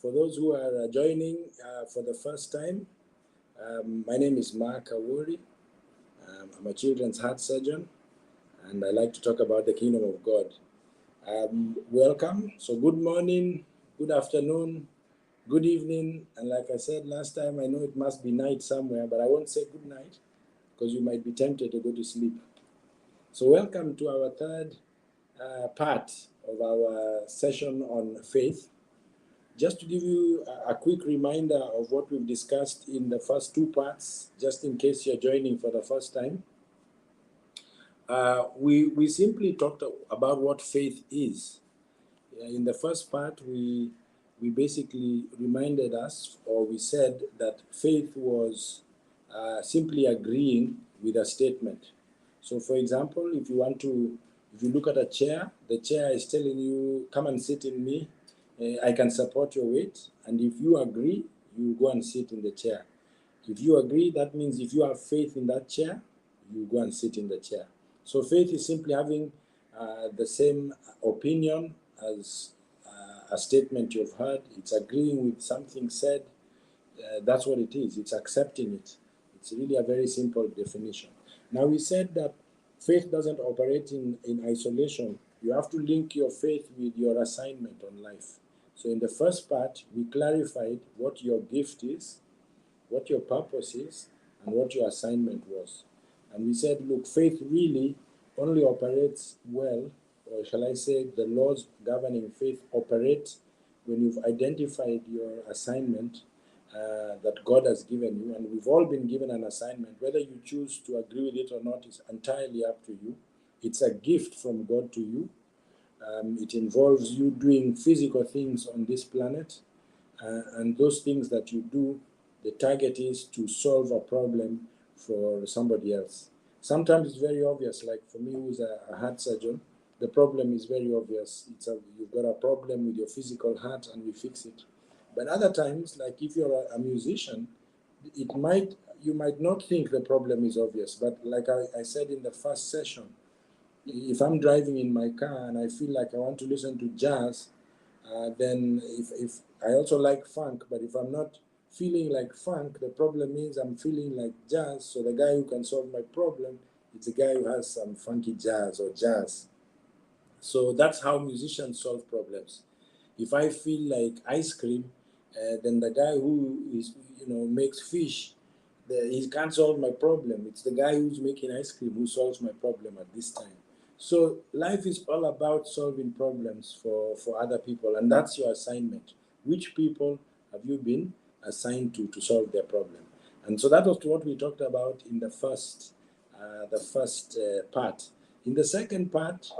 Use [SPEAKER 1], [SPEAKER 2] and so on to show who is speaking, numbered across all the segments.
[SPEAKER 1] For those who are joining for the first time, my name is Mark Awori. I'm a children's heart surgeon, and I like to talk about the kingdom of God. Welcome. So good morning, good afternoon, good evening, and like I said last time, I know it must be night somewhere, but I won't say good night because you might be tempted to go to sleep. So welcome to our third part of our session on faith. Just to give you a quick reminder of what we've discussed in the first two parts, just in case you're joining for the first time, we simply talked about what faith is. In the first part, we basically reminded us, or we said that faith was simply agreeing with a statement. So, for example, if you look at a chair, the chair is telling you, "Come and sit in me. I can support your weight." And if you agree, you go and sit in the chair. If you agree, that means if you have faith in that chair, you go and sit in the chair. So faith is simply having the same opinion as a statement you've heard. It's agreeing with something said. That's what it is. It's accepting it. It's really a very simple definition. Now, we said that faith doesn't operate in isolation. You have to link your faith with your assignment on life. So in the first part, we clarified what your gift is, what your purpose is, and what your assignment was. And we said, look, faith really only operates well, or shall I say, the laws governing faith operate when you've identified your assignment that God has given you. And we've all been given an assignment. Whether you choose to agree with it or not is entirely up to you. It's a gift from God to you. It involves you doing physical things on this planet. And those things that you do, the target is to solve a problem for somebody else. Sometimes it's very obvious, like for me, who's a heart surgeon, the problem is very obvious. You've got a problem with your physical heart and we fix it. But other times, like if you're a musician, you might not think the problem is obvious. But like I said in the first session, if I'm driving in my car and I feel like I want to listen to jazz, then if I also like funk, but if I'm not feeling like funk, the problem is I'm feeling like jazz. So the guy who can solve my problem, it's a guy who has some funky jazz or jazz. So that's how musicians solve problems. If I feel like ice cream, then the guy who makes fish, he can't solve my problem. It's the guy who's making ice cream who solves my problem at this time. So life is all about solving problems for other people, and that's your assignment. Which people have you been assigned to solve their problem? And so that was what we talked about in the first part. In the second part,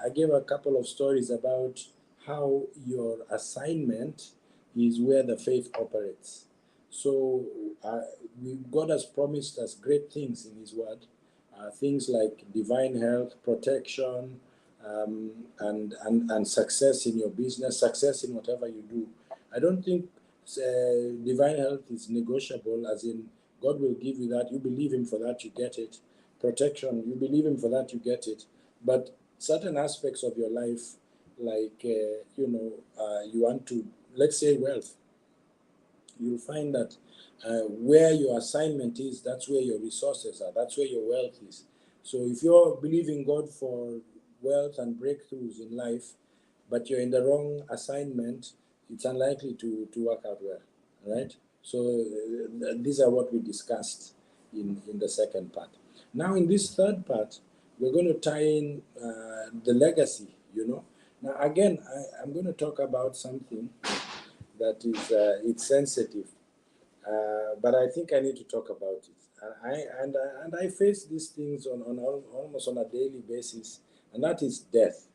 [SPEAKER 1] I gave a couple of stories about how your assignment is where the faith operates. So God has promised us great things in His Word, things like divine health, protection, and success in your business, success in whatever you do. I don't think divine health is negotiable, as in God will give you that. You believe Him for that, you get it. Protection, you believe Him for that, you get it. But certain aspects of your life, like, you want to, let's say, wealth, you'll find that where your assignment is, that's where your resources are, that's where your wealth is. So if you're believing God for wealth and breakthroughs in life, but you're in the wrong assignment, it's unlikely to work out well, right? So these are what we discussed in the second part. Now in this third part, we're going to tie in the legacy, Now again, I'm going to talk about something that is it's sensitive, but I think I need to talk about it. And I face these things on almost on a daily basis, and that is death.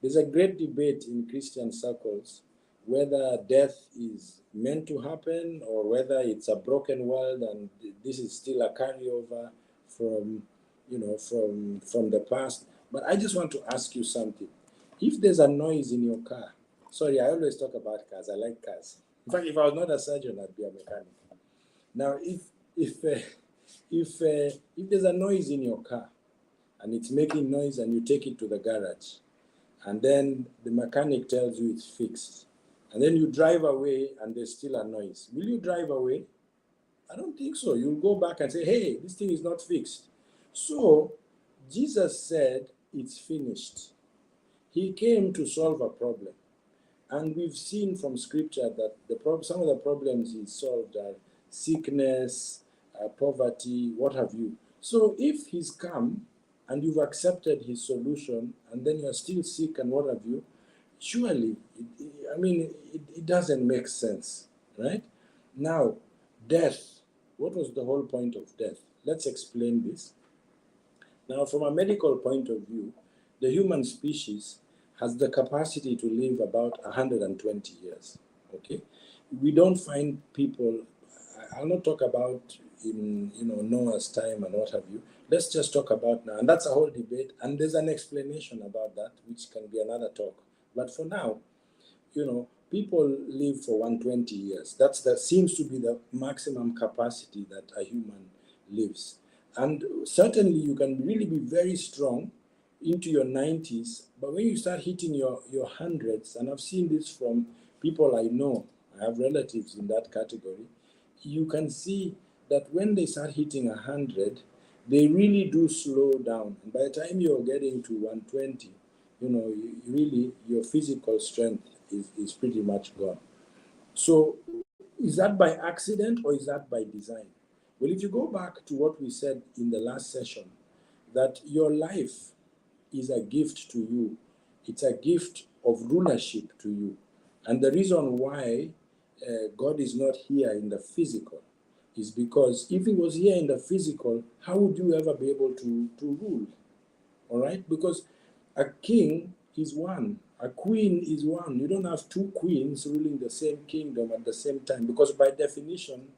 [SPEAKER 1] There's a great debate in Christian circles whether death is meant to happen or whether it's a broken world and this is still a carryover from from the past. But I just want to ask you something. If there's a noise in your car, sorry, I always talk about cars. I like cars. In fact, if I was not a surgeon, I'd be a mechanic. Now, if there's a noise in your car and it's making noise and you take it to the garage, and then the mechanic tells you it's fixed, And then you drive away and there's still a noise. Will you drive away? I don't think so. You'll go back and say, hey, this thing is not fixed. So Jesus said, it's finished. He came to solve a problem. And we've seen from scripture that some of the problems he solved are sickness, poverty, what have you. So if he's come and you've accepted his solution and then you're still sick and what have you, surely, it doesn't make sense, right? Now, death. What was the whole point of death? Let's explain this. Now, from a medical point of view, the human species has the capacity to live about 120 years. Okay, we don't find people. I'll not talk about in Noah's time and what have you. Let's just talk about now, and that's a whole debate. And there's an explanation about that, which can be another talk. But for now, people live for 120 years. That seems to be the maximum capacity that a human lives. And certainly you can really be very strong into your 90s, but when you start hitting your hundreds, and I've seen this from people I know, I have relatives in that category, you can see that when they start hitting 100, they really do slow down. And by the time you're getting to 120, really your physical strength is pretty much gone. So is that by accident or is that by design? Well, if you go back to what we said in the last session, that your life is a gift to you. It's a gift of rulership to you. And the reason why God is not here in the physical is because if he was here in the physical, how would you ever be able to rule? All right? Because a king is one. A queen is one. You don't have two queens ruling the same kingdom at the same time, because by definition,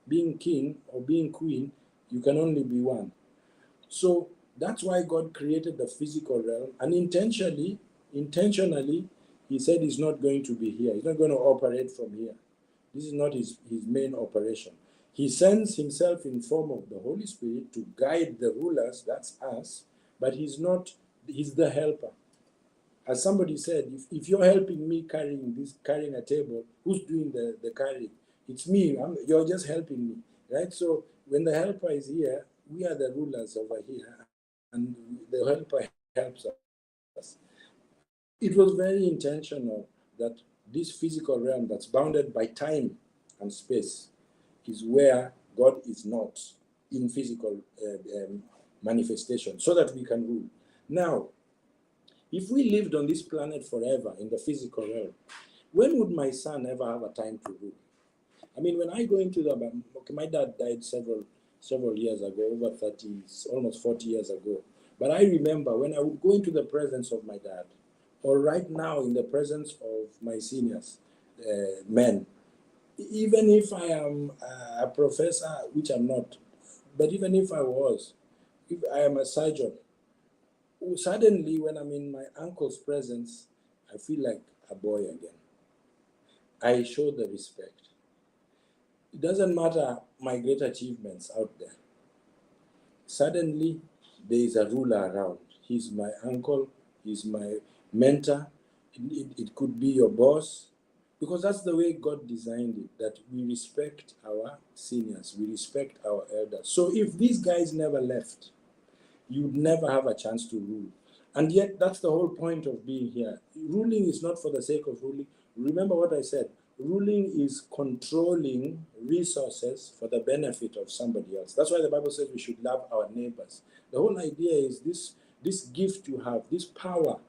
[SPEAKER 1] being king or being queen, you can only be one. So that's why God created the physical realm, and intentionally, he said he's not going to be here. He's not going to operate from here. This is not his main operation. He sends himself in form of the Holy Spirit to guide the rulers, that's us, but he's the helper. As somebody said, if you're helping me carrying a table, who's doing the carrying? It's me. You're just helping me, right? So when the helper is here, we are the rulers over here, and the helper helps us. It was very intentional that this physical realm that's bounded by time and space is where God is not in physical manifestation, so that we can rule. Now, if we lived on this planet forever in the physical realm, when would my son ever have a time to rule? I mean, when I go into my dad died several years ago, over 30, almost 40 years ago. But I remember when I would go into the presence of my dad, or right now in the presence of my seniors, men, even if I am a professor, which I'm not, but even if I am a surgeon, suddenly when I'm in my uncle's presence, I feel like a boy again. I show the respect. It doesn't matter my great achievements out there. Suddenly, there is a ruler around. He's my uncle, he's my mentor. It could be your boss, because that's the way God designed it, that we respect our seniors, we respect our elders. So if these guys never left, you'd never have a chance to rule. And yet, that's the whole point of being here. Ruling is not for the sake of ruling. Remember what I said. Ruling is controlling resources for the benefit of somebody else. That's why the Bible says we should love our neighbors. The whole idea is this gift you have, this power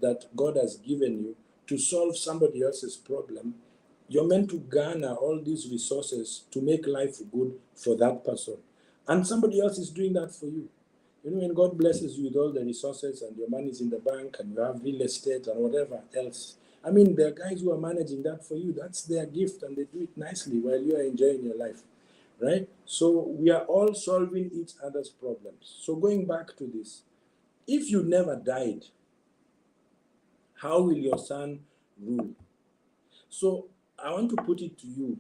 [SPEAKER 1] that God has given you to solve somebody else's problem. You're meant to garner all these resources to make life good for that person. And somebody else is doing that for you. When God blesses you with all the resources and your money is in the bank and you have real estate and whatever else, I mean, there are guys who are managing that for you. That's their gift, and they do it nicely while you are enjoying your life, right? So we are all solving each other's problems. So going back to this, if you never died, how will your son rule? So I want to put it to you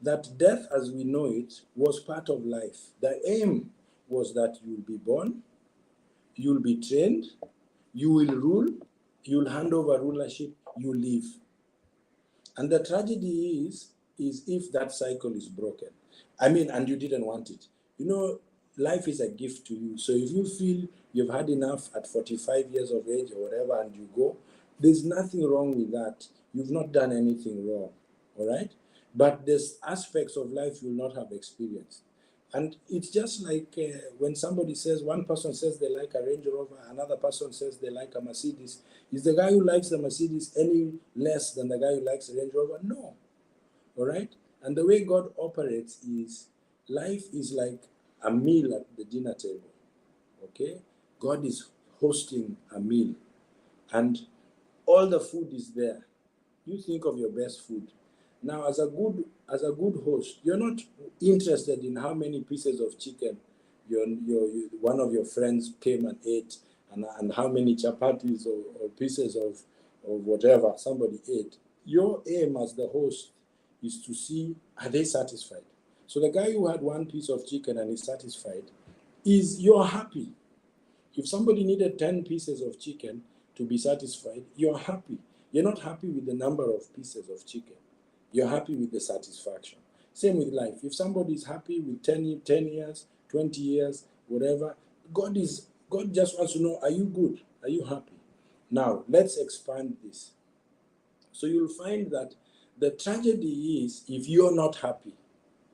[SPEAKER 1] that death as we know it was part of life. The aim was that you'll be born, you'll be trained, you will rule, you'll hand over rulership, you live. And the tragedy is if that cycle is broken. I mean, and you didn't want it. You know, life is a gift to you. So if you feel you've had enough at 45 years of age or whatever and you go, there's nothing wrong with that. You've not done anything wrong. All right? But there's aspects of life you'll not have experienced. And it's just like when somebody says, one person says they like a Range Rover, another person says they like a Mercedes. Is the guy who likes the Mercedes any less than the guy who likes the Range Rover? No. All right? And the way God operates is life is like a meal at the dinner table. Okay? God is hosting a meal, and all the food is there. You think of your best food. Now, as a good host, you're not interested in how many pieces of chicken one of your friends came and ate, and how many chapatis or pieces of whatever somebody ate. Your aim as the host is to see, are they satisfied? So the guy who had one piece of chicken and is satisfied, you're happy. If somebody needed 10 pieces of chicken to be satisfied, you're happy. You're not happy with the number of pieces of chicken. You're happy with the satisfaction. Same with life. If somebody is happy with 10 years, 20 years, whatever, God just wants to know, are you good? Are you happy? Now, let's expand this. So you'll find that the tragedy is if you're not happy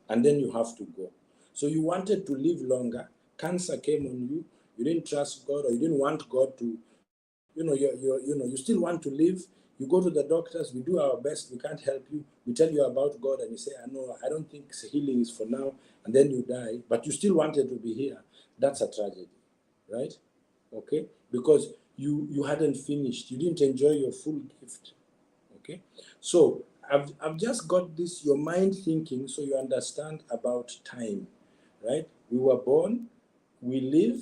[SPEAKER 1] and then you have to go. So you wanted to live longer, cancer came on you, you didn't trust God, or you didn't want God to, you still want to live. You go to the doctors, we do our best, we can't help you. We tell you about God and you say, I know, I don't think healing is for now, and then you die, but you still wanted to be here. That's a tragedy, right? Okay? Because you hadn't finished, you didn't enjoy your full gift. Okay, so I've just got this your mind thinking so you understand about time, right? We were born, we live,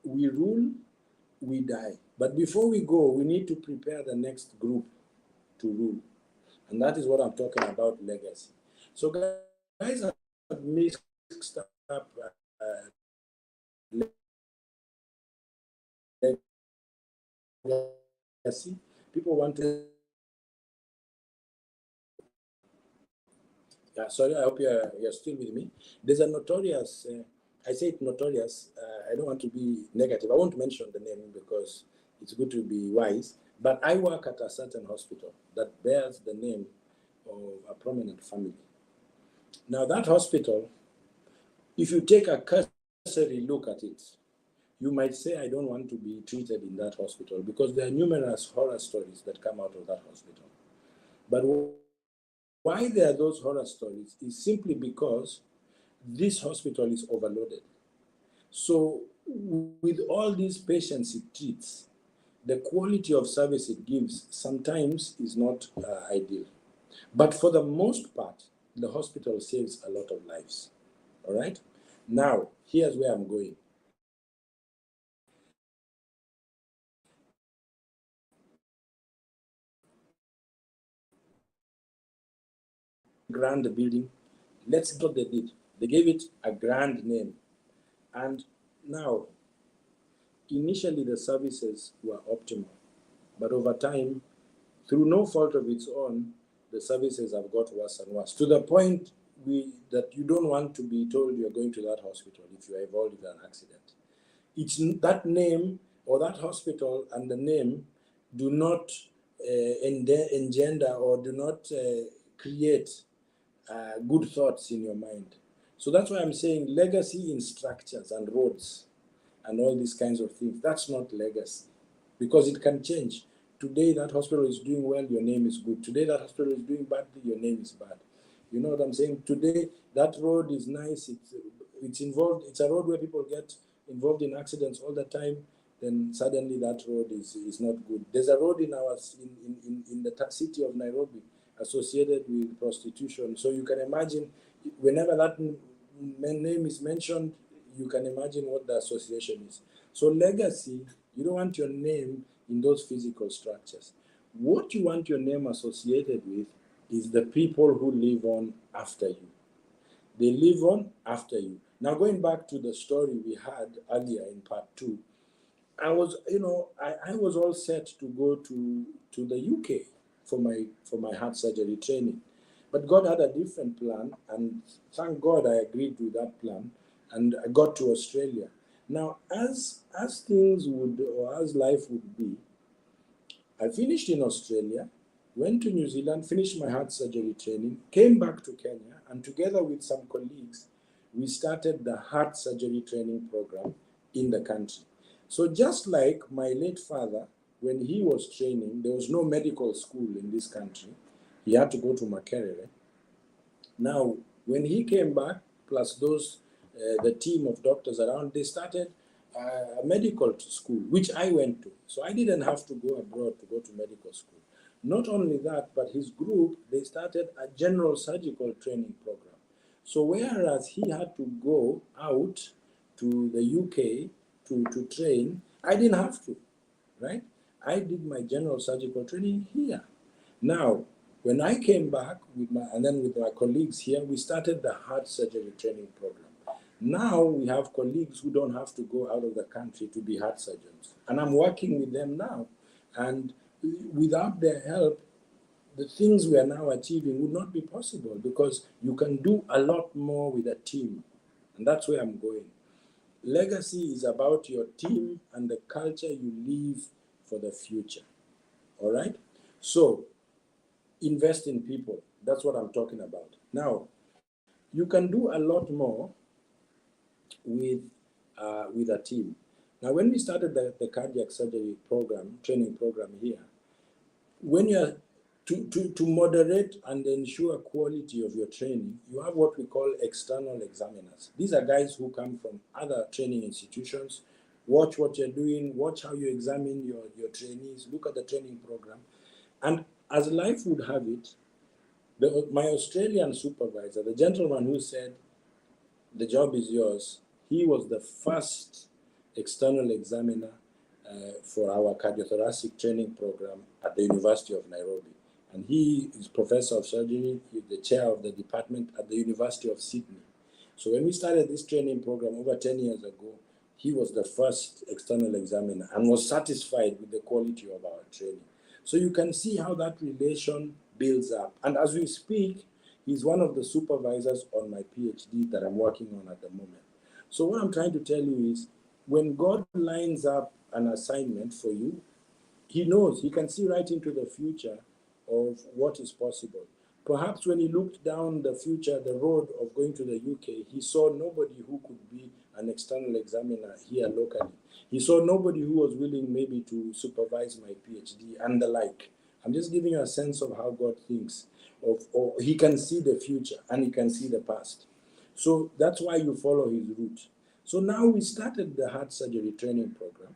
[SPEAKER 1] we rule, we die. But before we go, we need to prepare the next group to rule, and that is what I'm talking about, legacy. So guys have mixed up legacy. People want to. Yeah, sorry, I hope you're still with me. There's a notorious, I say it notorious, I don't want to be negative. I won't mention the name because it's good to be wise, but I work at a certain hospital that bears the name of a prominent family. Now, that hospital, if you take a cursory look at it, you might say, I don't want to be treated in that hospital because there are numerous horror stories that come out of that hospital. But why there are those horror stories is simply because this hospital is overloaded. So with all these patients it treats, the quality of service it gives sometimes is not ideal. But for the most part, the hospital saves a lot of lives. All right? Now, here's where I'm going. Grand building. Let's get what they did. They gave it a grand name. And now, initially the services were optimal. But over time, through no fault of its own, the services have got worse and worse to the point that you don't want to be told you're going to that hospital if you are involved in an accident. It's that name or that hospital and the name do not engender or do not create good thoughts in your mind. So that's why I'm saying legacy in structures and roads and all these kinds of things. That's not legacy because it can change. Today that hospital is doing well, your name is good. Today that hospital is doing badly, your name is bad. You know what I'm saying? Today that road is nice. It's involved. It's a road where people get involved in accidents all the time. Then suddenly that road is not good. There's a road in the city of Nairobi associated with prostitution. So you can imagine whenever that name is mentioned, you can imagine what the association is. So legacy, you don't want your name in those physical structures. What you want your name associated with is the people who live on after you. They live on after you. Now, going back to the story we had earlier in part 2, I was all set to go to the UK. for my heart surgery training. But God had a different plan, and thank God I agreed to that plan, and I got to Australia. Now, as things would, or as life would be, I finished in Australia, went to New Zealand, finished my heart surgery training, came back to Kenya, and together with some colleagues, we started the heart surgery training program in the country. So just like my late father, when he was training, there was no medical school in this country. He had to go to Makerere. Now, when he came back, plus the team of doctors around, they started a medical school, which I went to. So I didn't have to go abroad to go to medical school. Not only that, but his group, they started a general surgical training program. So whereas he had to go out to the UK to train, I didn't have to, right? I did my general surgical training here. Now, when I came back with my colleagues here, we started the heart surgery training program. Now we have colleagues who don't have to go out of the country to be heart surgeons. And I'm working with them now. And without their help, the things we are now achieving would not be possible, because you can do a lot more with a team. And that's where I'm going. Legacy is about your team and the culture you leave for the future. All right? So invest in people. That's what I'm talking about. Now, you can do a lot more with a team. Now, when we started the cardiac surgery program, training program here, when you're to moderate and ensure quality of your training, you have what we call external examiners. These are guys who come from other training institutions, watch what you're doing, watch how you examine your trainees, look at the training program. And as life would have it, my Australian supervisor, the gentleman who said, the job is yours, he was the first external examiner for our cardiothoracic training program at the University of Nairobi. And he is professor of surgery, he's the chair of the department at the University of Sydney. So when we started this training program over 10 years ago, he was the first external examiner and was satisfied with the quality of our training. So you can see how that relation builds up. And as we speak, he's one of the supervisors on my PhD that I'm working on at the moment. So what I'm trying to tell you is, when God lines up an assignment for you, he knows, he can see right into the future of what is possible. Perhaps when he looked down the future, the road of going to the UK, he saw nobody who could be an external examiner here locally. He saw nobody who was willing maybe to supervise my PhD and the like. I'm just giving you a sense of how God thinks. Or he can see the future and he can see the past. So that's why you follow his route. So now we started the heart surgery training program,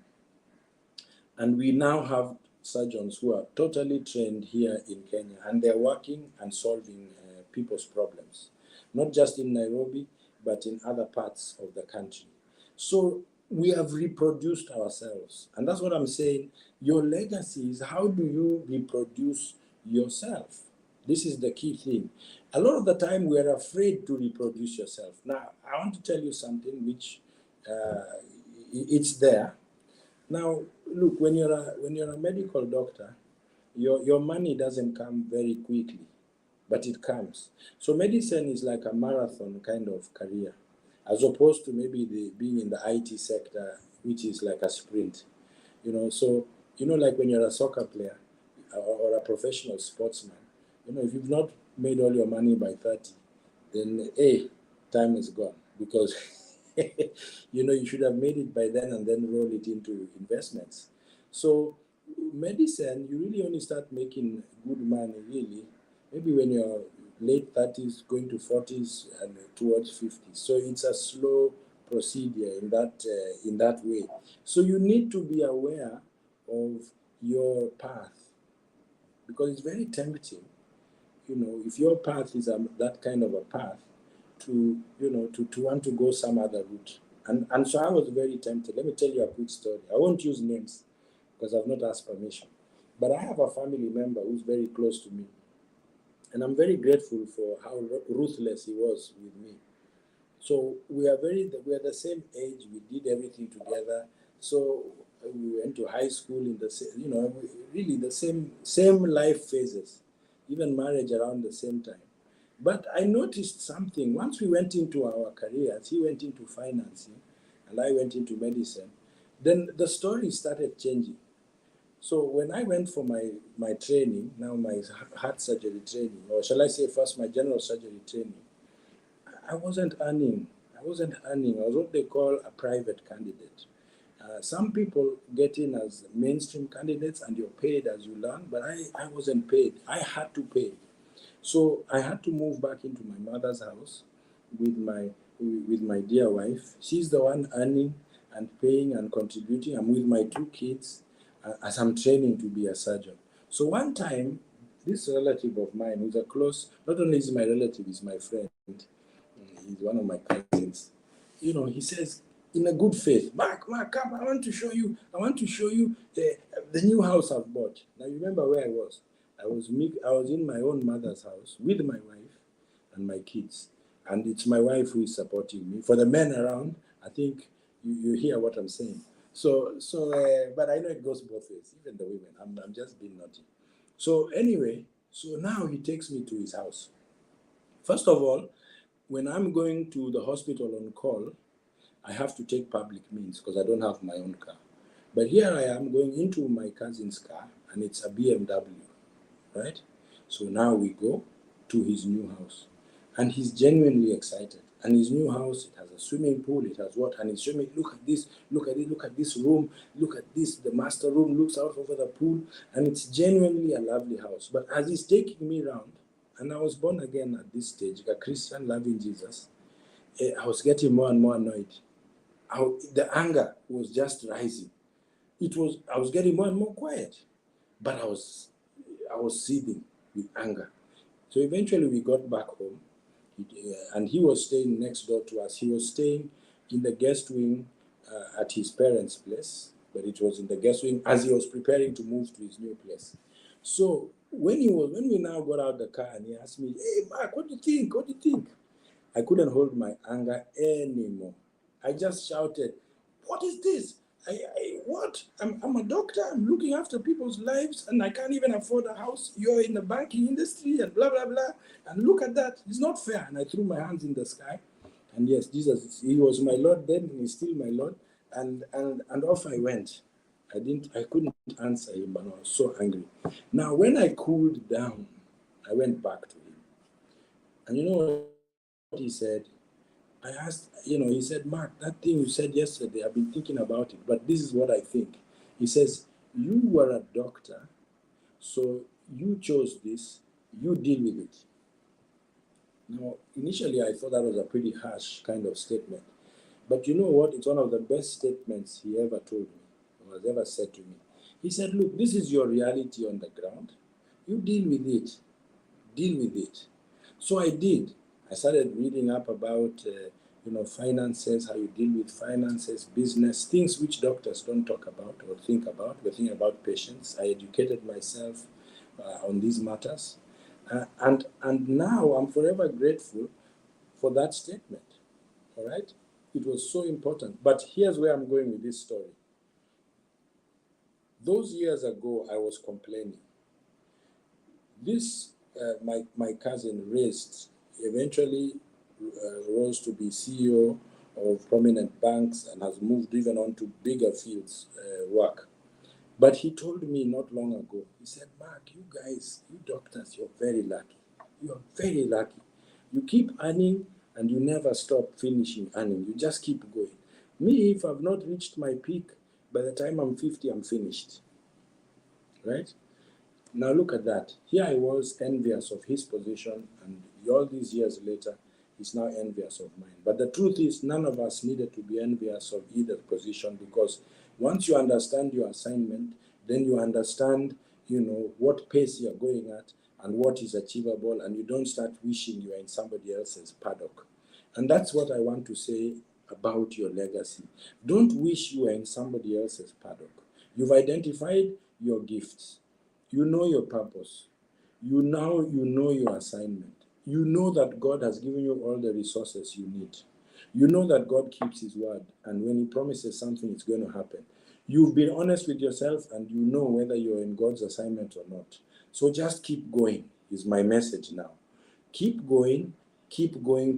[SPEAKER 1] and we now have surgeons who are totally trained here in Kenya, and they're working and solving people's problems, not just in Nairobi, but in other parts of the country. So we have reproduced ourselves. And that's what I'm saying. Your legacy is, how do you reproduce yourself? This is the key thing. A lot of the time, we're afraid to reproduce yourself. Now, I want to tell you something which it's there. Now, look, when you're a medical doctor, your money doesn't come very quickly, but it comes. So medicine is like a marathon kind of career, as opposed to maybe being in the IT sector, which is like a sprint. So like when you're a soccer player or a professional sportsman, if you've not made all your money by 30, then time is gone, because you should have made it by then and then roll it into investments. So medicine, you really only start making good money really maybe when you're late 30s going to 40s and towards 50s. So it's a slow procedure in that way. So you need to be aware of your path, because it's very tempting, if your path is that kind of a path, to want to go some other route. And so I was very tempted. Let me tell you a quick story. I won't use names because I've not asked permission. But I have a family member who's very close to me. And I'm very grateful for how ruthless he was with me. So we are the same age. We did everything together. So we went to high school in the really the same life phases, even marriage around the same time. But I noticed something. Once we went into our careers, he went into financing and I went into medicine, then the story started changing. So when I went for my training, now my heart surgery training, or shall I say first my general surgery training, I wasn't earning. I wasn't earning. I was what they call a private candidate. Some people get in as mainstream candidates and you're paid as you learn, but I wasn't paid. I had to pay. So I had to move back into my mother's house with my dear wife. She's the one earning and paying and contributing. I'm with my two kids as I'm training to be a surgeon. So one time, this relative of mine, who's a close, not only is my relative, he's my friend. He's one of my cousins. He says, in a good faith, Mark, come, I want to show you the new house I've bought. Now you remember where I was. I was in my own mother's house with my wife and my kids. And it's my wife who is supporting me. For the men around, I think you hear what I'm saying. But I know it goes both ways, even the women. I'm just being naughty. So anyway, so now he takes me to his house. First of all, when I'm going to the hospital on call, I have to take public means because I don't have my own car. But here I am going into my cousin's car, and it's a BMW, right? So now we go to his new house, and he's genuinely excited. And his new house, it has a swimming pool, it has what? And he's showing me, look at this, look at it, look at this room, look at this. The master room looks out over the pool, and it's genuinely a lovely house. But as he's taking me around, and I was born again at this stage, a Christian loving Jesus, I was getting more and more annoyed. The anger was just rising. I was getting more and more quiet, but I was seething with anger. So eventually we got back home, and he was staying next door to us. He was staying in the guest wing at his parents' place, but it was in the guest wing as he was preparing to move to his new place. So when we now got out the car and he asked me, "Hey Mark, what do you think? What do you think?" I couldn't hold my anger anymore. I just shouted, "What is this? What? I'm a doctor. I'm looking after people's lives, and I can't even afford a house. You're in the banking industry, and blah blah blah. And look at that. It's not fair." And I threw my hands in the sky. And yes, Jesus, he was my Lord then, and he's still my Lord. And off I went. I couldn't answer him, but I was so angry. Now, when I cooled down, I went back to him. And you know what he said? I asked, he said, "Mark, that thing you said yesterday, I've been thinking about it, but this is what I think." He says, "You were a doctor, so you chose this, you deal with it." Now, initially, I thought that was a pretty harsh kind of statement. But you know what? It's one of the best statements he ever told me, or has ever said to me. He said, "Look, this is your reality on the ground. You deal with it. Deal with it." So I did. I started reading up about, finances, how you deal with finances, business, things which doctors don't talk about or think about. We think about patients. I educated myself on these matters. And now I'm forever grateful for that statement. All right? It was so important. But here's where I'm going with this story. Those years ago, I was complaining. This, my cousin eventually rose to be CEO of prominent banks and has moved even on to bigger fields work. But he told me not long ago, he said, "Mark, you guys, you doctors, you're very lucky. You're very lucky. You keep earning and you never stop finishing earning. You just keep going. Me, if I've not reached my peak, by the time I'm 50, I'm finished." Right? Now look at that. Here I was envious of his position, and all these years later, he's now envious of mine. But the truth is, none of us needed to be envious of either position, because once you understand your assignment, then you understand, what pace you're going at and what is achievable, and you don't start wishing you are in somebody else's paddock. And that's what I want to say about your legacy. Don't wish you are in somebody else's paddock. You've identified your gifts. You know your purpose. You know your assignment. You know that God has given you all the resources you need. You know that God keeps his word, and when he promises something, it's going to happen. You've been honest with yourself and you know whether you're in God's assignment or not. So just keep going, is my message now. Keep going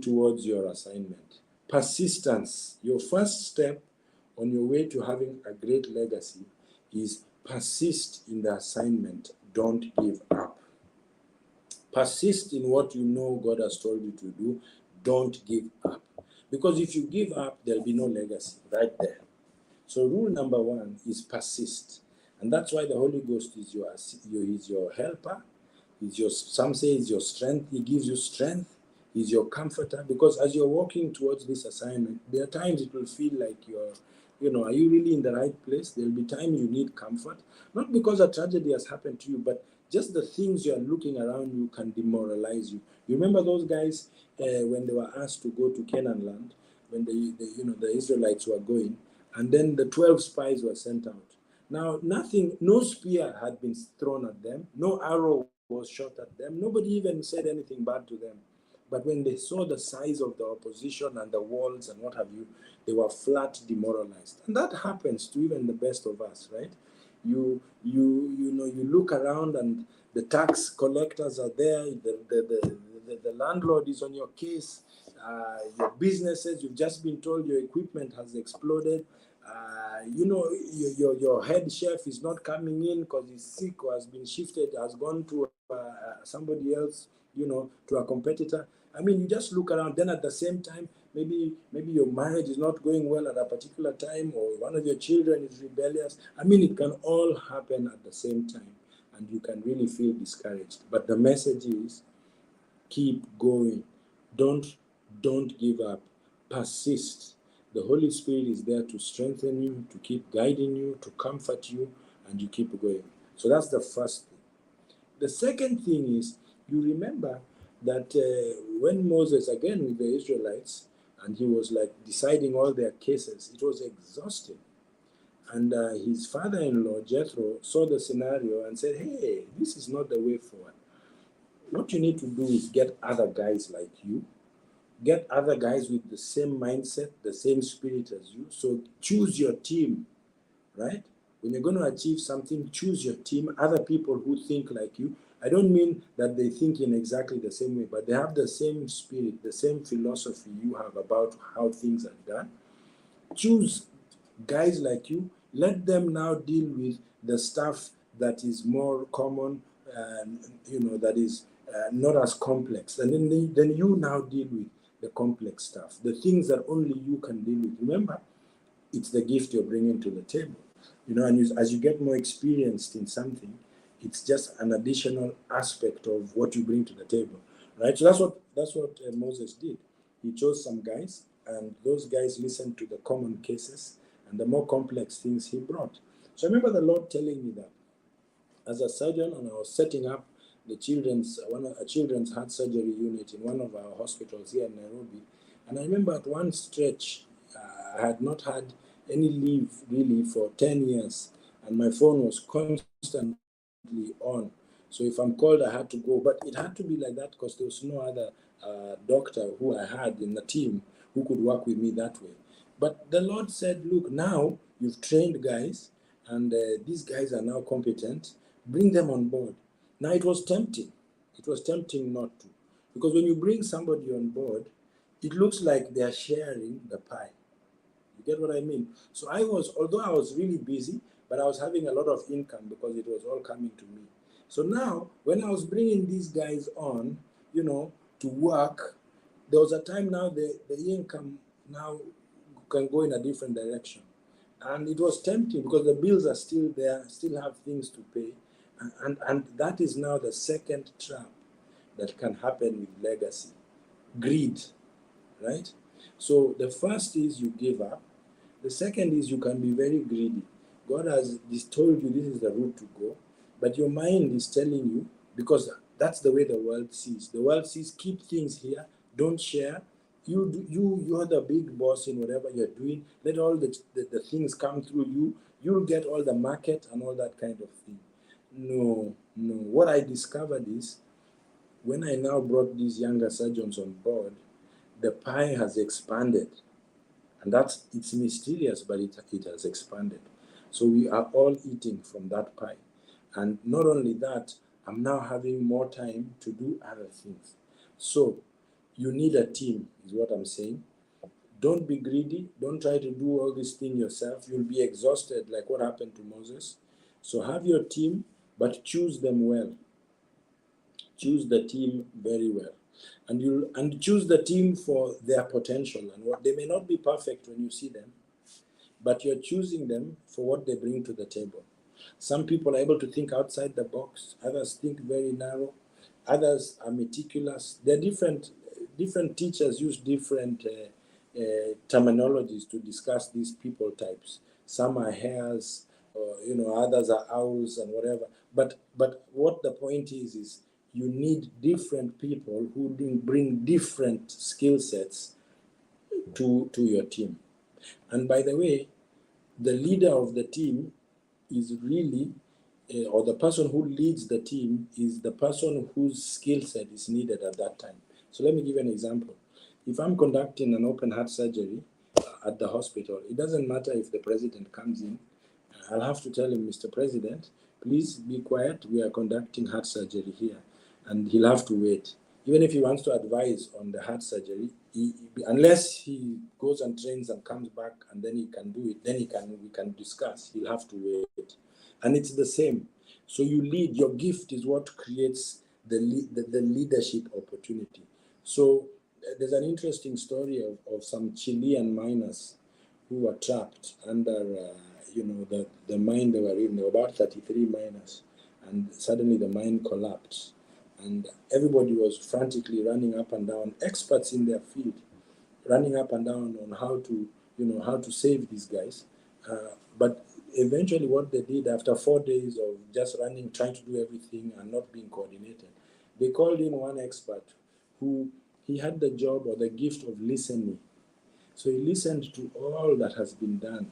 [SPEAKER 1] towards your assignment. Persistence. Your first step on your way to having a great legacy is persist in the assignment. Don't give up. Persist in what you know God has told you to do. Don't give up. Because if you give up, there'll be no legacy right there. So rule number one is persist. And that's why the Holy Ghost is your helper. Some say is your strength. He gives you strength. He's your comforter. Because as you're walking towards this assignment, there are times it will feel like are you really in the right place? There'll be times you need comfort. Not because a tragedy has happened to you, but just the things you are looking around you can demoralize you. You remember those guys when they were asked to go to Canaan land, when the Israelites were going, and then the 12 spies were sent out. Now, no spear had been thrown at them, no arrow was shot at them, nobody even said anything bad to them. But when they saw the size of the opposition and the walls and what have you, they were flat demoralized. And that happens to even the best of us, right? You look around and the tax collectors are there, the landlord is on your case, your businesses, you've just been told your equipment has exploded. Your head chef is not coming in because he's sick or has been shifted, has gone to somebody else, to a competitor. I mean, you just look around. Then at the same time, maybe your marriage is not going well at a particular time, or one of your children is rebellious. I mean, it can all happen at the same time, and you can really feel discouraged. But the message is, keep going. Don't give up. Persist. The Holy Spirit is there to strengthen you, to keep guiding you, to comfort you, and you keep going. So that's the first thing. The second thing is, you remember that when Moses, again with the Israelites, and he was like deciding all their cases, it was exhausting. And his father-in-law, Jethro, saw the scenario and said, hey, this is not the way forward. What you need to do is get other guys like you, get other guys with the same mindset, the same spirit as you. So choose your team, right? When you're going to achieve something, choose your team, other people who think like you. I don't mean that they think in exactly the same way, but they have the same spirit, the same philosophy you have about how things are done. Choose guys like you. Let them now deal with the stuff that is more common, that is not as complex. And then you now deal with the complex stuff, the things that only you can deal with. Remember, it's the gift you're bringing to the table. And as you get more experienced in something, it's just an additional aspect of what you bring to the table, right? So that's what Moses did. He chose some guys, and those guys listened to the common cases and the more complex things he brought. So I remember the Lord telling me that as a surgeon, and I was setting up a children's heart surgery unit in one of our hospitals here in Nairobi. And I remember at one stretch, I had not had any leave really for 10 years, and my phone was constantly on. So if I'm called, I had to go. But it had to be like that because there was no other doctor who I had in the team who could work with me that way. But the Lord said, look, now you've trained guys, and these guys are now competent. Bring them on board. Now it was tempting. It was tempting not to. Because when you bring somebody on board, it looks like they're sharing the pie. You get what I mean? So although I was really busy, but I was having a lot of income because it was all coming to me. So now, when I was bringing these guys on, to work, there was a time now the income now can go in a different direction. And it was tempting because the bills are still there, still have things to pay. And that is now the second trap that can happen with legacy. Greed, right? So the first is you give up. The second is you can be very greedy. God has told you this is the route to go, but your mind is telling you, because that's the way the world sees. The world sees keep things here, don't share. You're the big boss in whatever you're doing. Let all the things come through you. You'll get all the market and all that kind of thing. No. What I discovered is when I now brought these younger surgeons on board, the pie has expanded. And it's mysterious, but it has expanded. So we are all eating from that pie. And not only that, I'm now having more time to do other things. So you need a team, is what I'm saying. Don't be greedy. Don't try to do all this thing yourself. You'll be exhausted, like what happened to Moses. So have your team, but choose them well. Choose the team very well. And choose the team for their potential. And what they may not be perfect when you see them, but you're choosing them for what they bring to the table. Some people are able to think outside the box, others think very narrow, others are meticulous. There are different teachers use different terminologies to discuss these people types. Some are hares, or others are owls and whatever. But what the point is you need different people who bring different skill sets to your team. And by the way, the leader of the team is really, or the person who leads the team is the person whose skill set is needed at that time. So let me give you an example. If I'm conducting an open heart surgery at the hospital, it doesn't matter if the president comes in. I'll have to tell him, Mr. President, please be quiet. We are conducting heart surgery here. And he'll have to wait. Even if he wants to advise on the heart surgery, unless he goes and trains and comes back and then he can do it, then we can discuss. He'll have to wait. And it's the same. So you lead. Your gift is what creates the leadership opportunity. So there's an interesting story of some Chilean miners who were trapped under the mine they were in. There were about 33 miners, and suddenly the mine collapsed, and everybody was frantically running up and down, experts in their field, running up and down on how to save these guys. But eventually, what they did after 4 days of just running, trying to do everything and not being coordinated, they called in one expert who he had the job or the gift of listening. So he listened to all that has been done.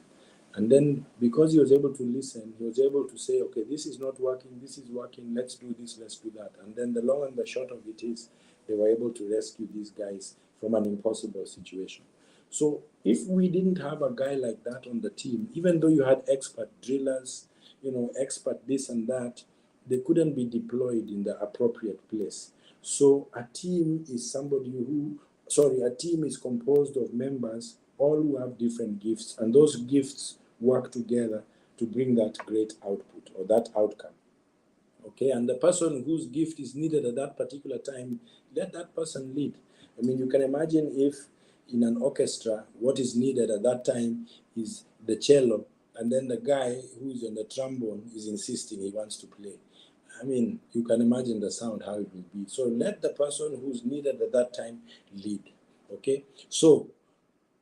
[SPEAKER 1] And then because he was able to listen, he was able to say, okay, this is not working, this is working, let's do this, let's do that. And then the long and the short of it is they were able to rescue these guys from an impossible situation. So if we didn't have a guy like that on the team, even though you had expert drillers, expert this and that, they couldn't be deployed in the appropriate place. So a team is a team is composed of members, all who have different gifts, and those gifts work together to bring that great output or that outcome. Okay, and the person whose gift is needed at that particular time, let that person lead. I mean, you can imagine if in an orchestra, what is needed at that time is the cello, and then the guy who's on the trombone is insisting he wants to play. I mean, you can imagine the sound, how it will be. So let the person who's needed at that time lead. Okay, so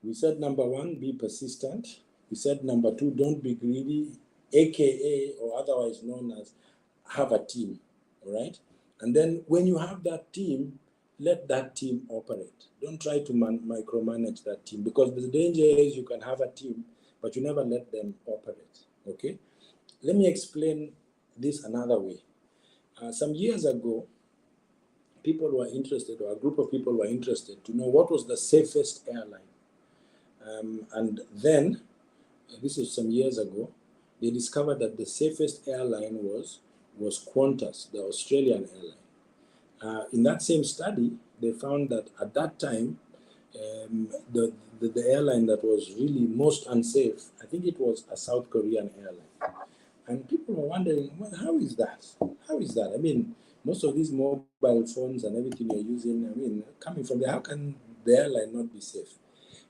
[SPEAKER 1] we said number one, be persistent. We said number two, don't be greedy, aka or otherwise known as have a team. All right. And then when you have that team, let that team operate. Don't try to micromanage that team, because the danger is you can have a team, but you never let them operate. Okay. Let me explain this another way. Some years ago, people were interested, or a group of people were interested to know what was the safest airline. And then, this is some years ago, they discovered that the safest airline was Qantas, the Australian airline. In that same study, they found that at that time, the airline that was really most unsafe, I think it was a South Korean airline. And people were wondering, well, how is that? How is that? I mean, most of these mobile phones and everything you're using, I mean, coming from there, how can the airline not be safe?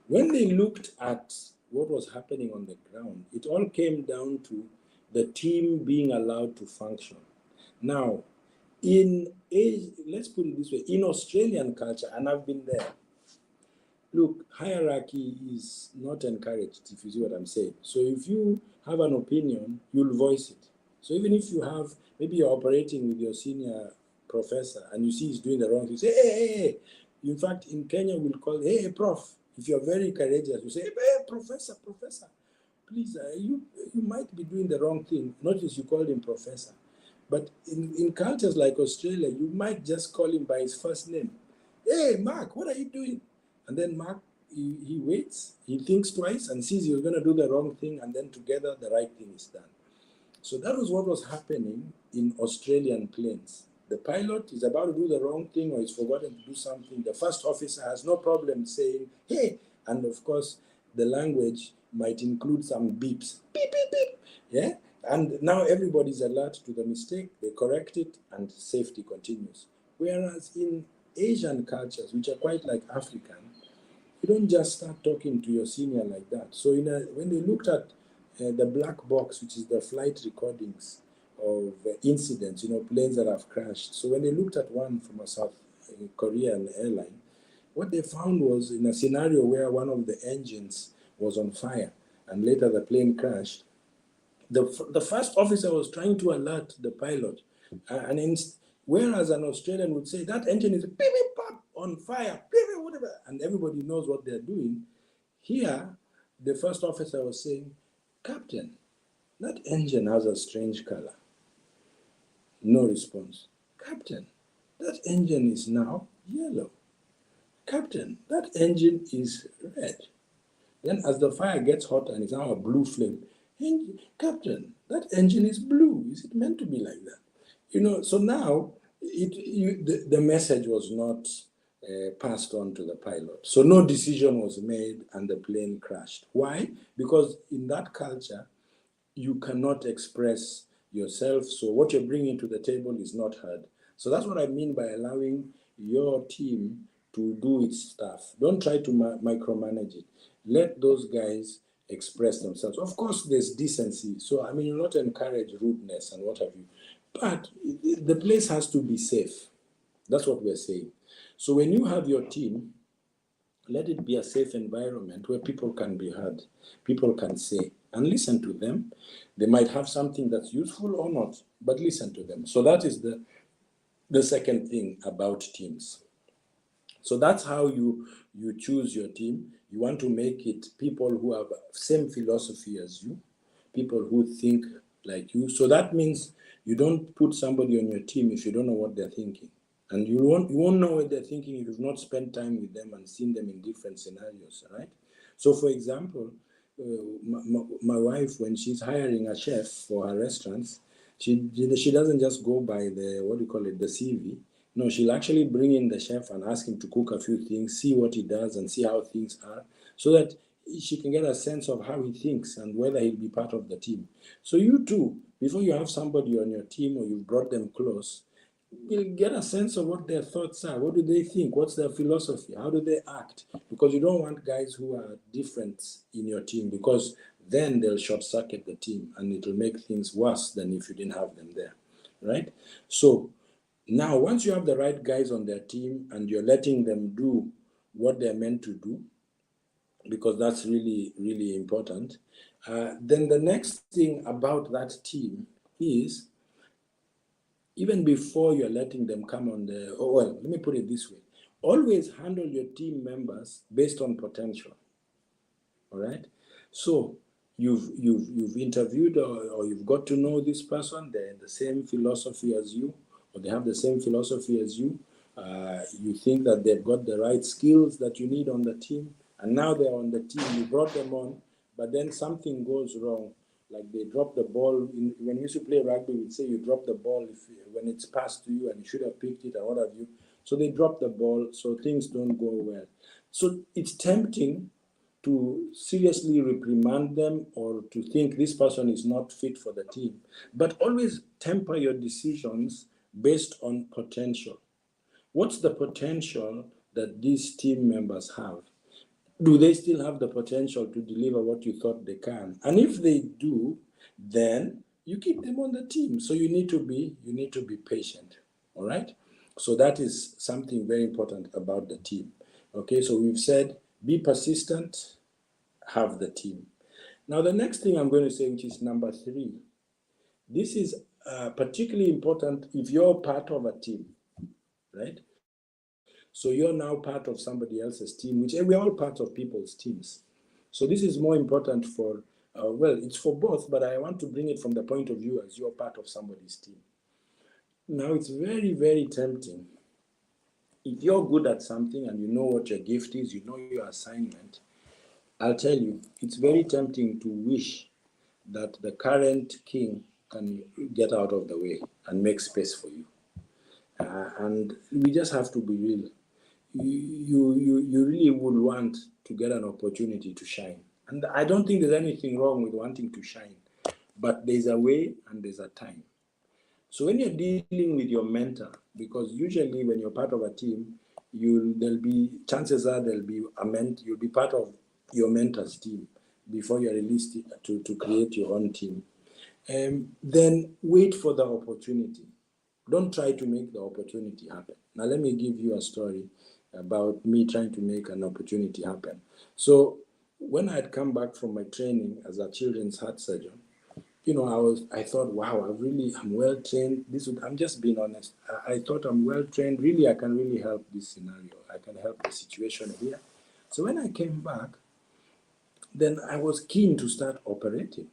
[SPEAKER 1] When they looked at what was happening on the ground, it all came down to the team being allowed to function. Now, let's put it this way, in Australian culture, and I've been there, look, hierarchy is not encouraged, if you see what I'm saying. So if you have an opinion, you'll voice it. So even if maybe you're operating with your senior professor and you see he's doing the wrong thing, say, hey. In fact, in Kenya, we'll call, hey, prof. If you're very courageous, you say, hey, professor, please, you might be doing the wrong thing. Notice you called him professor. But in cultures like Australia, you might just call him by his first name. Hey, Mark, what are you doing? And then Mark he waits, he thinks twice and sees you're going to do the wrong thing, and then together the right thing is done. So that was what was happening in Australian planes. The pilot is about to do the wrong thing or he's forgotten to do something. The first officer has no problem saying, hey, and of course, the language might include some beeps, beep, beep, beep, yeah? And now everybody's alert to the mistake, they correct it, and safety continues. Whereas in Asian cultures, which are quite like African, you don't just start talking to your senior like that. So when they looked at the black box, which is the flight recordings of incidents, planes that have crashed. So when they looked at one from a South Korean airline, what they found was in a scenario where one of the engines was on fire and later the plane crashed, the first officer was trying to alert the pilot, whereas an Australian would say that engine is beep, beep, pop, on fire, beep, beep, whatever, and everybody knows what they're doing. Here, the first officer was saying, Captain, that engine has a strange color. No response. Captain, that engine is now yellow. Captain, that engine is red. Then as the fire gets hotter and it's now a blue flame, Captain, that engine is blue. Is it meant to be like that? So now the message was not passed on to the pilot. So no decision was made and the plane crashed. Why? Because in that culture, you cannot express yourself. So what you're bringing to the table is not heard. So that's what I mean by allowing your team to do its stuff. Don't try to micromanage it. Let those guys express themselves. Of course, there's decency. So, you'll not encourage rudeness and what have you. But the place has to be safe. That's what we're saying. So when you have your team, let it be a safe environment where people can be heard, people can say, and listen to them. They might have something that's useful or not, but listen to them. So that is the second thing about teams. So that's how you choose your team. You want to make it people who have same philosophy as you, people who think like you. So that means you don't put somebody on your team if you don't know what they're thinking. And you won't know what they're thinking if you've not spent time with them and seen them in different scenarios, right? So for example, my wife, when she's hiring a chef for her restaurants, she doesn't just go by the CV. No, she'll actually bring in the chef and ask him to cook a few things, see what he does and see how things are, so that she can get a sense of how he thinks and whether he'll be part of the team. So you too, before you have somebody on your team or you've brought them close, you'll get a sense of what their thoughts are. What do they think? What's their philosophy? How do they act? Because you don't want guys who are different in your team, because then they'll short circuit the team and it'll make things worse than if you didn't have them there, right? So now, once you have the right guys on their team and you're letting them do what they're meant to do, because that's really, really important, then the next thing about that team is, even before you're letting them come on let me put it this way. Always handle your team members based on potential, all right? So you've interviewed or you've got to know this person, they're in the same philosophy as you, or they have the same philosophy as you. You think that they've got the right skills that you need on the team, and now they're on the team, you brought them on, but then something goes wrong. Like they drop the ball. When you used to play rugby, we'd say you drop the ball when it's passed to you and you should have picked it and what have you. So they drop the ball, so things don't go well. So it's tempting to seriously reprimand them or to think this person is not fit for the team. But always temper your decisions based on potential. What's the potential that these team members have? Do they still have the potential to deliver what you thought they can? And if they do, then you keep them on the team. So you need to be patient. All right? So that is something very important about the team. Okay, so we've said be persistent, have the team. Now the next thing I'm going to say, which is number 3, this is particularly important if you're part of a team, right? So you're now part of somebody else's team, which we're all part of people's teams. So this is more important for, it's for both, but I want to bring it from the point of view as you're part of somebody's team. Now it's very, very tempting if you're good at something and you know what your gift is, you know your assignment, I'll tell you, it's very tempting to wish that the current king can get out of the way and make space for you. And we just have to be real. You really would want to get an opportunity to shine. And I don't think there's anything wrong with wanting to shine, but there's a way and there's a time. So when you're dealing with your mentor, because usually when you're part of a team, chances are you'll be part of your mentor's team before you're released to create your own team. Then wait for the opportunity. Don't try to make the opportunity happen. Now let me give you a story about me trying to make an opportunity happen. So when I had come back from my training as a children's heart surgeon, I thought, wow, I'm well trained. I'm just being honest. I thought I'm well trained. Really, I can really help this scenario. I can help the situation here. So when I came back, then I was keen to start operating.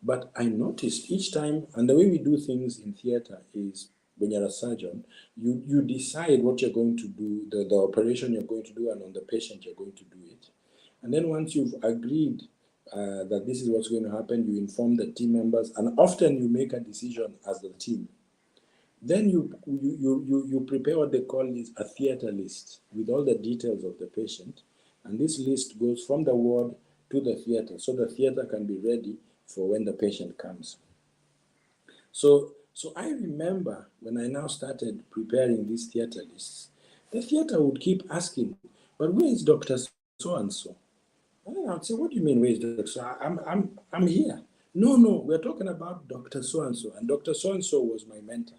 [SPEAKER 1] But I noticed each time, and the way we do things in theater is when you're a surgeon, you decide what you're going to do, the operation you're going to do, and on the patient you're going to do it. And then once you've agreed that this is what's going to happen, you inform the team members, and often you make a decision as the team. Then you prepare what they call is a theater list with all the details of the patient, and this list goes from the ward to the theater, so the theater can be ready for when the patient comes. So I remember when I now started preparing these theater lists, the theater would keep asking, but where is Dr. So-and-so? And I would say, what do you mean, where is Dr. So? I'm here. No, we're talking about Dr. So-and-so, and Dr. So-and-so was my mentor.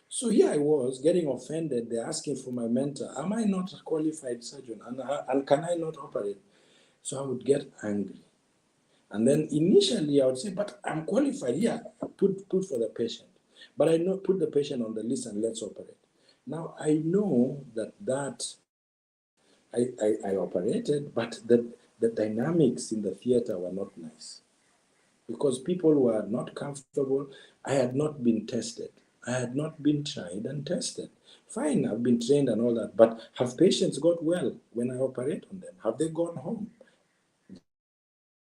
[SPEAKER 1] So here I was getting offended. They're asking for my mentor. Am I not a qualified surgeon? And can I not operate? So I would get angry. And then initially I would say, but I'm qualified. Yeah, put for the patient. But I know, put the patient on the list and let's operate. Now I know that I operated, but the dynamics in the theater were not nice. Because people were not comfortable. I had not been tested. I had not been tried and tested. Fine, I've been trained and all that, but have patients got well when I operate on them? Have they gone home?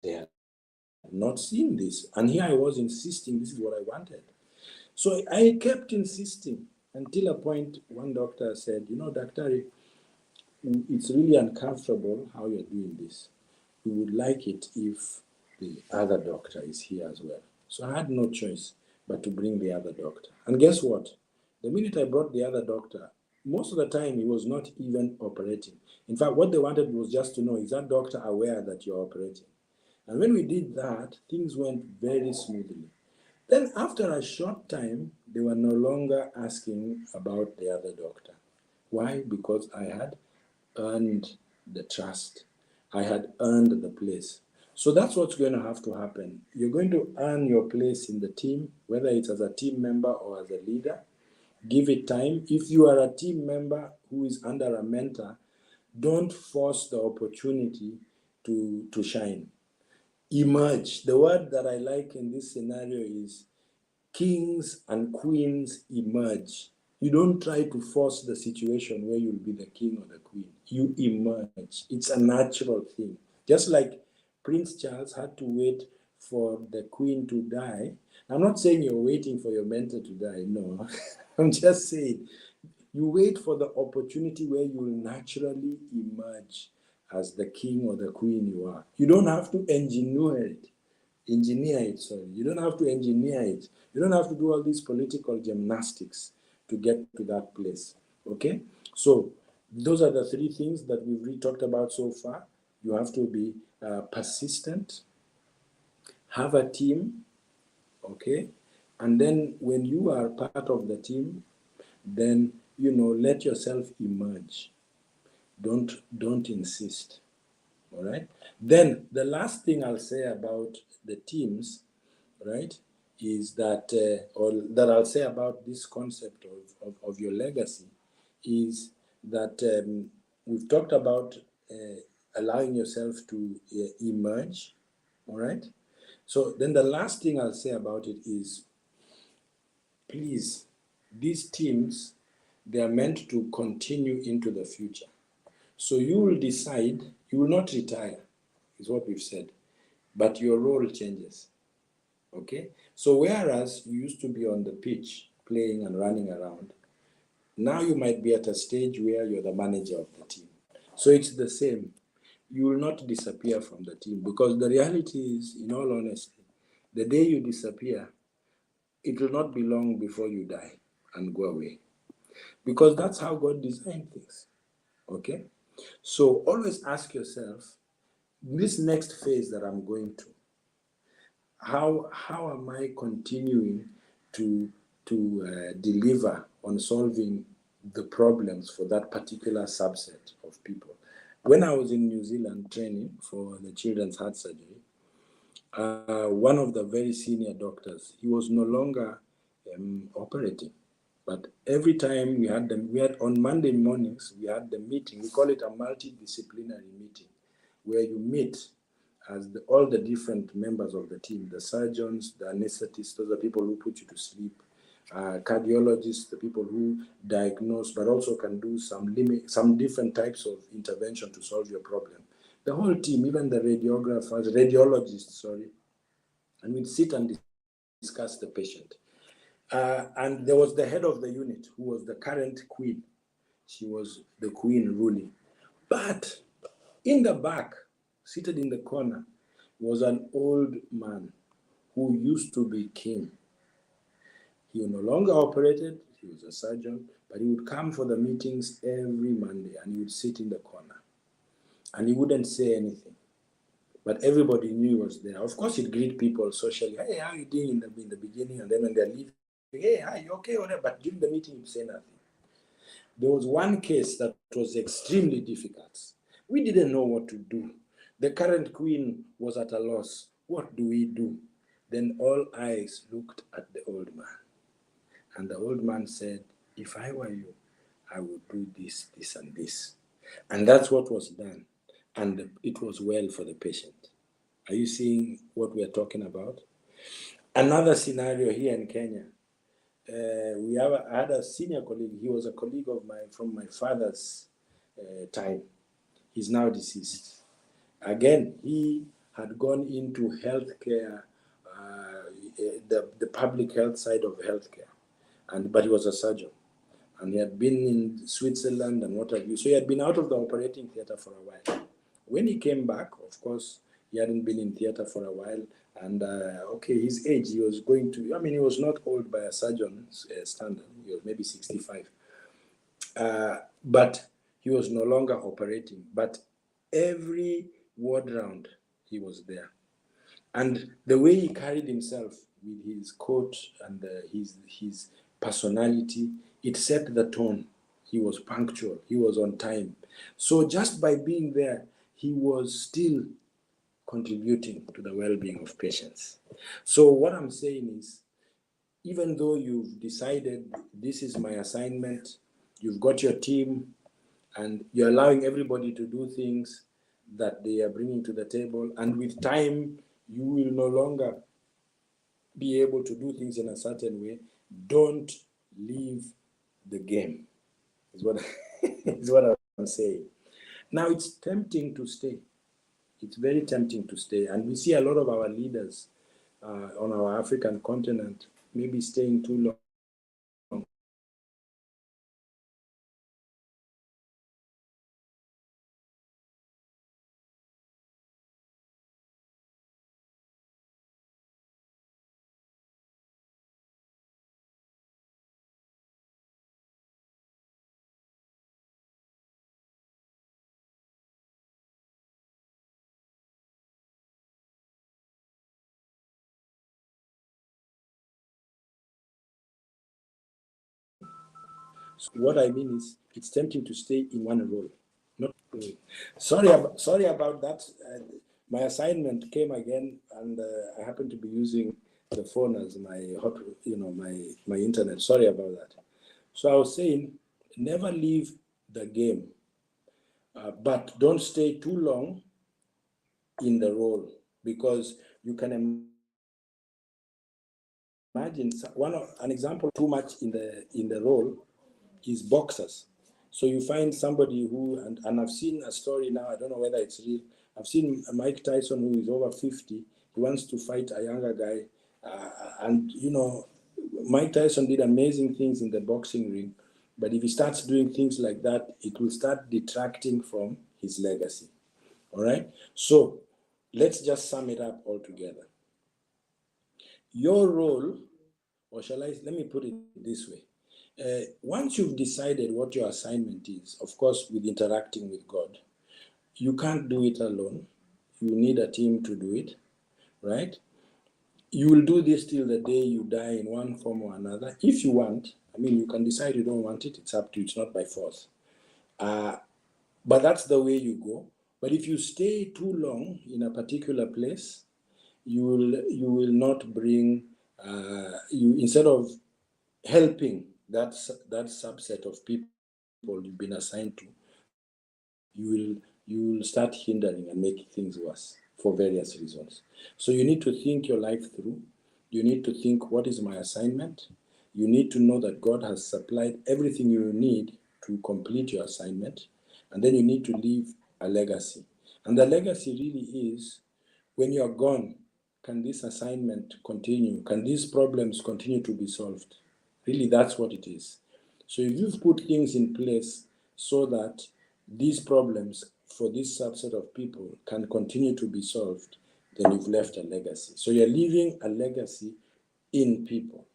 [SPEAKER 1] They had not seen this. And here I was insisting this is what I wanted. So I kept insisting until a point one doctor said, Dr. It's really uncomfortable how you're doing this. We would like it if the other doctor is here as well. So I had no choice but to bring the other doctor. And guess what? The minute I brought the other doctor, most of the time he was not even operating. In fact, what they wanted was just to know, is that doctor aware that you're operating? And when we did that, things went very smoothly. Then after a short time, they were no longer asking about the other doctor. Why? Because I had earned the trust. I had earned the place. So that's what's going to have to happen. You're going to earn your place in the team, whether it's as a team member or as a leader. Give it time. If you are a team member who is under a mentor, don't force the opportunity to shine. Emerge. The word that I like in this scenario is kings and queens emerge. You don't try to force the situation where you'll be the king or the queen. You emerge. It's a natural thing. Just like Prince Charles had to wait for the queen to die. I'm not saying you're waiting for your mentor to die. No. I'm just saying you wait for the opportunity where you will naturally emerge as the king or the queen you are. You don't have to engineer it, sorry. You don't have to engineer it. You don't have to do all these political gymnastics to get to that place. Okay? So those are the three things that we've really talked about so far. You have to be persistent, have a team, okay? And then when you are part of the team, then, let yourself emerge. Don't insist. All right. Then the last thing I'll say about the teams, right, is that, or that I'll say about this concept of your legacy, is that we've talked about allowing yourself to emerge. All right. So then the last thing I'll say about it is, please, these teams, They are meant to continue into the future. So you will decide, you will not retire, is what we've said, but your role changes. Okay? So whereas you used to be on the pitch playing and running around, now you might be at a stage where you're the manager of the team. So it's the same. You will not disappear from the team, because the reality is, in all honesty, the day you disappear, it will not be long before you die and go away. Because that's how God designed things. Okay? So always ask yourself, this next phase that I'm going to, how am I continuing to deliver on solving the problems for that particular subset of people? When I was in New Zealand training for the children's heart surgery, one of the very senior doctors, he was no longer operating. But every time we had on Monday mornings, we had the meeting. We call it a multidisciplinary meeting, where you meet as all the different members of the team, the surgeons, the anesthetists, those are people who put you to sleep, cardiologists, the people who diagnose, but also can do some different types of intervention to solve your problem. The whole team, even the radiologists, and we'd sit and discuss the patient. And there was the head of the unit, who was the current queen. She was the queen ruling. But in the back, seated in the corner, was an old man who used to be king. He no longer operated, he was a surgeon, but he would come for the meetings every Monday, and he would sit in the corner. And he wouldn't say anything. But everybody knew he was there. Of course, he'd greet people socially. Hey, how are you doing in the beginning? And then when they're leaving, hey, hi, you okay? Whatever. But during the meeting, he'd say nothing. There was one case that was extremely difficult. We didn't know what to do. The current queen was at a loss. What do we do? Then all eyes looked at the old man. And the old man said, if I were you, I would do this, this, and this. And that's what was done. And it was well for the patient. Are you seeing what we are talking about? Another scenario here in Kenya. I had a senior colleague. He was a colleague of mine from my father's time. He's now deceased. Again, he had gone into healthcare, the public health side of healthcare, but he was a surgeon, and he had been in Switzerland and what have you. So he had been out of the operating theater for a while. When he came back, of course, he hadn't been in theater for a while, and his age, he was going to, he was not old by a surgeon's standard, he was maybe 65. But he was no longer operating. But every ward round, he was there. And the way he carried himself with his coat and his personality, it set the tone. He was punctual. He was on time. So just by being there, he was still contributing to the well-being of patients. So what I'm saying is, even though you've decided this is my assignment, you've got your team, and you're allowing everybody to do things that they are bringing to the table, and with time, you will no longer be able to do things in a certain way. Don't leave the game, is what, is what I'm saying. Now, it's tempting to stay. It's very tempting to stay. And we see a lot of our leaders on our African continent maybe staying too long. So what I mean is, it's tempting to stay in one role. Not sorry about that. My assignment came again, and I happen to be using the phone as my internet. Sorry about that. So I was saying, never leave the game, but don't stay too long in the role, because you can imagine an example too much in the role is boxers. So you find somebody who, and I've seen a story now, I don't know whether it's real. I've seen Mike Tyson, who is over 50. He wants to fight a younger guy. And, you know, Mike Tyson did amazing things in the boxing ring. But if he starts doing things like that, it will start detracting from his legacy. All right? So let's just sum it up all together. Your role, or let me put it this way. Once you've decided what your assignment is, of course, with interacting with God, you can't do it alone. You need a team to do it, right? You will do this till the day you die in one form or another. If you want, I mean, you can decide you don't want it. It's up to you. It's not by force. But that's the way you go. But if you stay too long in a particular place, you will not bring you, instead of helping that subset of people you've been assigned to, you will start hindering and make things worse for various reasons. So you need to think your life through. You need to think, what is my assignment? You need to know that God has supplied everything you need to complete your assignment. And then you need to leave a legacy. And the legacy really is, when you're gone, can this assignment continue? Can these problems continue to be solved? Really, that's what it is. So if you've put things in place so that these problems for this subset of people can continue to be solved, then you've left a legacy. So you're leaving a legacy in people.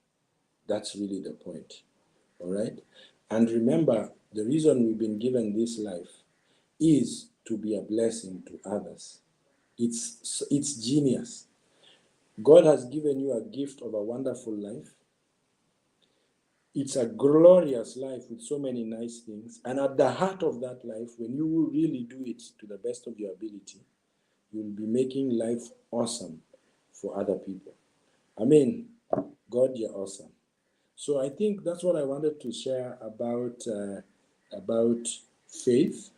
[SPEAKER 1] That's really the point. All right? And remember, the reason we've been given this life is to be a blessing to others. It's genius. God has given you a gift of a wonderful life. It's a glorious life with so many nice things. And at the heart of that life, when you really do it to the best of your ability, you'll be making life awesome for other people. I mean, God, you're awesome. So I think that's what I wanted to share about faith.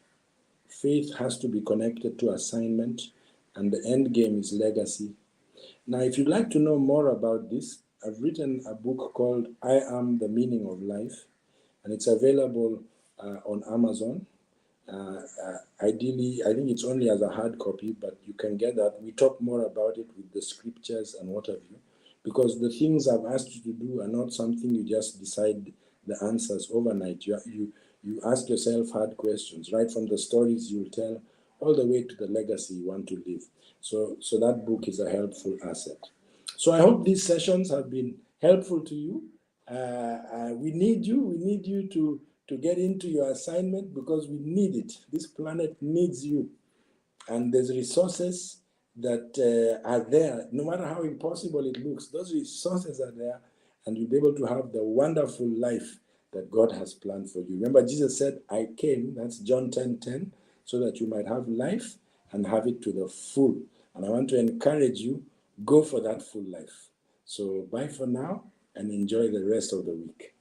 [SPEAKER 1] Faith has to be connected to assignment, and the end game is legacy. Now, if you'd like to know more about this, I've written a book called I Am the Meaning of Life, and it's available on Amazon. Ideally, I think it's only as a hard copy, but you can get that. We talk more about it with the scriptures and what have you, because the things I've asked you to do are not something you just decide the answers overnight. You ask yourself hard questions, right from the stories you'll tell all the way to the legacy you want to leave. So that book is a helpful asset. So I hope these sessions have been helpful to you. We need you. We need you to get into your assignment, because we need it. This planet needs you. And there's resources that are there. No matter how impossible it looks, those resources are there, and you'll be able to have the wonderful life that God has planned for you. Remember, Jesus said, I came, that's John 10:10, so that you might have life and have it to the full. And I want to encourage you, go for that full life. So bye for now, and enjoy the rest of the week.